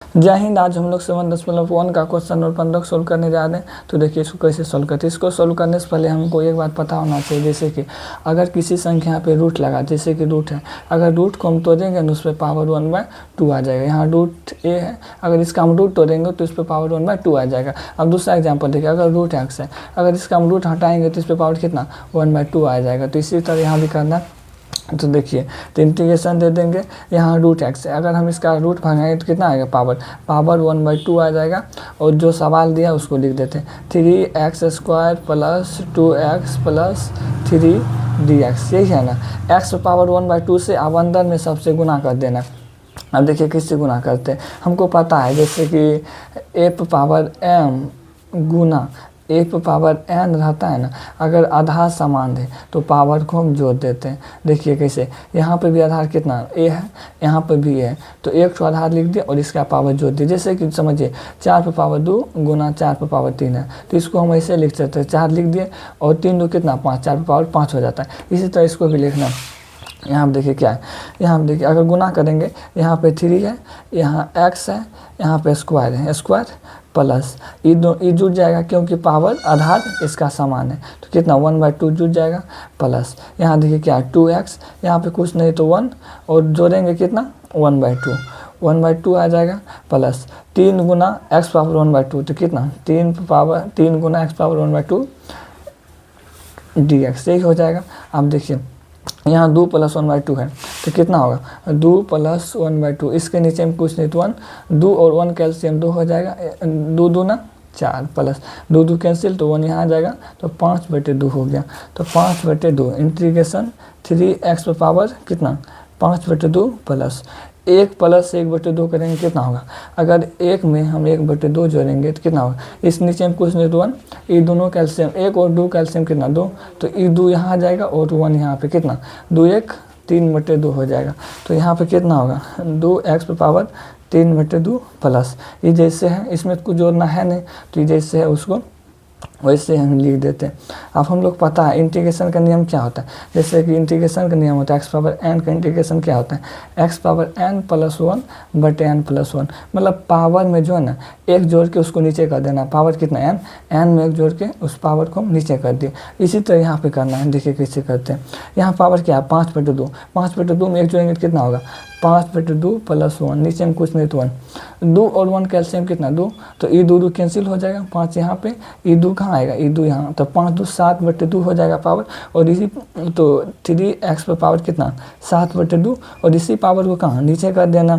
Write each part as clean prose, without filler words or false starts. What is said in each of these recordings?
जय हिंद। आज हम लोग 7.1 का क्वेश्चन नंबर 15 सोल्व करने जा रहे हैं। तो देखिए इसको कैसे सोल्व करते हैं। इसको सोल्व करने से पहले हमको एक बात पता होना चाहिए, जैसे कि अगर किसी संख्या पे रूट लगा, जैसे कि रूट है, अगर रूट को हम तोड़ेंगे ना उस पर पावर 1/2 आ जाएगा। यहाँ रूट ए है, अगर इसका हम रूट तोड़ेंगे तो इस पर पावर 1/2 आ जाएगा। अब दूसरा एग्जाम्पल देखिए, अगर रूट एक्स है, अगर इसका हम रूट हटाएंगे तो इस पर पावर कितना 1/2 आ जाएगा। तो इसी तरह यहाँ भी करना। तो देखिए तो इंटीग्रेशन दे देंगे, यहाँ रूट एक्स है, अगर हम इसका रूट भागेंगे तो कितना आएगा पावर 1/2 आ जाएगा। और जो सवाल दिया उसको लिख देते हैं 3x² + 2x + 3dx, यही है ना। x पावर 1/2 से अब अंदर में सबसे गुना कर देना। अब देखिए किससे गुना करते हैं, हमको पता है जैसे कि a power m Guna a power n रहता है ना, अगर आधार समान है तो पावर को हम जोड़ देते हैं। देखिए कैसे, यहाँ पे भी आधार कितना a है, यहाँ पे भी है, तो एक तो आधार लिख दिया और इसका पावर जोड़ दिया। जैसे कि समझिए 4/2 गुना 4/3 है, तो इसको हम ऐसे लिख सकते हैं, 4 लिख दिए और 3 2 कितना 5, 4/5 हो जाता है। इसी तरह इसको भी लिखना। यहाँ पे देखिए क्या है, यहाँ पे देखिए अगर गुना करेंगे, यहाँ पे 3 है, यहाँ x है, यहाँ पे स्क्वायर है, स्क्वायर प्लस ये जुड़ जाएगा क्योंकि पावर आधार इसका समान है, तो कितना 1/2 जुड़ जाएगा प्लस यहाँ देखिए क्या 2x, यहाँ पे कुछ नहीं तो 1 और जोड़ेंगे कितना 1/2 आ जाएगा प्लस 3 गुना x पावर 1/2, तो कितना 3 गुना x पावर 1/2 dx, यही हो जाएगा। अब देखिए यहाँ 2 + 1/2 है, तो कितना होगा 2 + 1/2, इसके नीचे में कुछ नहीं तो 1, 2 और 1 कैल्शियम 2 हो जाएगा, 2 दूना 4 प्लस 2 2 कैंसिल तो 1 यहाँ आ जाएगा, तो 5/2 हो गया। तो 5/2 इंटीग्रेशन 3x पावर कितना 5/2 प्लस 1 + 1/2 करेंगे कितना होगा, अगर 1 में हम 1/2 जोड़ेंगे तो कितना होगा, इस नीचे में कुछ नहीं तो 1, ये दोनों कैल्शियम 1 और 2 कैल्शियम कितना 2, तो ये 2 यहाँ आ जाएगा और 1 यहाँ पे कितना 2 1 3/2 हो जाएगा। तो यहाँ पे कितना होगा 2x पावर 3/2 प्लस ये जैसे है, इसमें कुछ जोड़ना है नहीं, तो ये जैसे है उसको वैसे हम लिख देते हैं। अब हम लोग पता है इंटीग्रेशन का नियम क्या होता है, जैसे कि इंटीग्रेशन का नियम होता है x पावर n का इंटीग्रेशन क्या होता है x पावर n + 1/n + 1, मतलब पावर में जो है ना एक जोड़ के उसको नीचे कर देना, पावर कितना n में एक जोड़ के उस पावर को नीचे कर दिए। इसी तरह यहाँ पे करना है, देखिए कैसे करते हैं। यहाँ पावर क्या है 5/2, 5/2 में एक जोड़ेंगे तो कितना होगा 5/2 + 1, नीचे में कुछ नहीं तो 1, 2 और 1 कैल्शियम कितना 2, तो ये 2 2 कैंसिल हो जाएगा, 5 यहाँ पे, ये 2 कहाँ आएगा, ये 2 यहाँ, तो 5 2 7/2 हो जाएगा पावर। और इसी तो 3x पर पावर कितना 7/2, और इसी पावर को कहाँ नीचे कर देना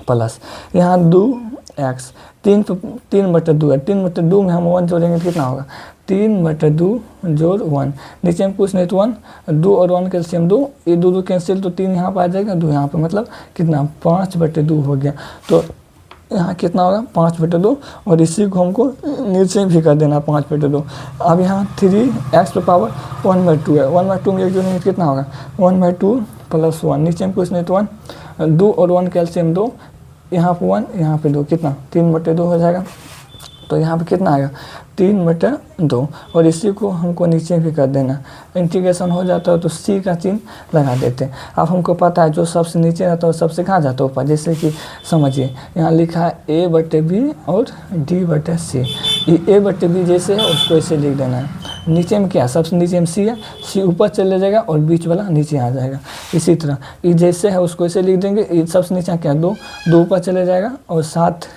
प्लस यहाँ 2x 3/2 है, 3/2 में हम 1 जोड़ेंगे कितना होगा 3/2 जोड़ 1, नीचे में कुछ नहीं तो 1, 2 और 1 कैल्शियम 2, ये 2 2 कैंसिल तो 3 यहाँ पर आ जाएगा, 2 यहाँ पे, मतलब कितना 5/2 हो गया। तो यहाँ कितना होगा 5/2, और इसी को हमको नीचे भी कर देना 5/2। अब यहाँ 3x पर पावर 1/2 है, 1/2 में एक जोड़ेंगे कितना होगा 1/2 + 1, नीचे में कुछ नहीं तो 1, 2 और 1 कैल्शियम 2, यहाँ पे 1 यहाँ पे 2, कितना 3/2 हो जाएगा। तो यहाँ पे कितना आएगा 3/2, और इसी को हमको नीचे भी कर देना। इंटीग्रेशन हो जाता है तो c का चिन्ह लगा देते हैं। अब हमको पता है जो सबसे नीचे रहता है सबसे कहाँ जाता है ऊपर, जैसे कि समझिए यहाँ लिखा है a/b और d/c, ये a/b जैसे है उसको ऐसे लिख देना है। नीचे में क्या सबसे नीचे में c है, c ऊपर चले जाएगा और बीच वाला नीचे आ जाएगा। इसी तरह ये जैसे है उसको ऐसे लिख देंगे, ये सबसे नीचे क्या 2 ऊपर चले जाएगा और 7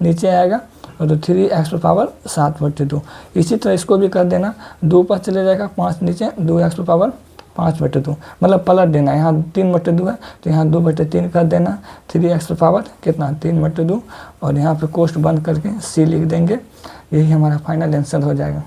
नीचे आएगा, और 3x पावर 7/2। इसी तरह इसको भी कर देना, 2 पर चले जाएगा 5 नीचे, 2x पावर 5/2, मतलब पलट देना। यहाँ 3/2 है तो यहाँ 2/3 कर देना, 3x पावर कितना 3/2, और यहाँ पे कोष्ट बंद करके c लिख देंगे। यही हमारा फाइनल आंसर हो जाएगा।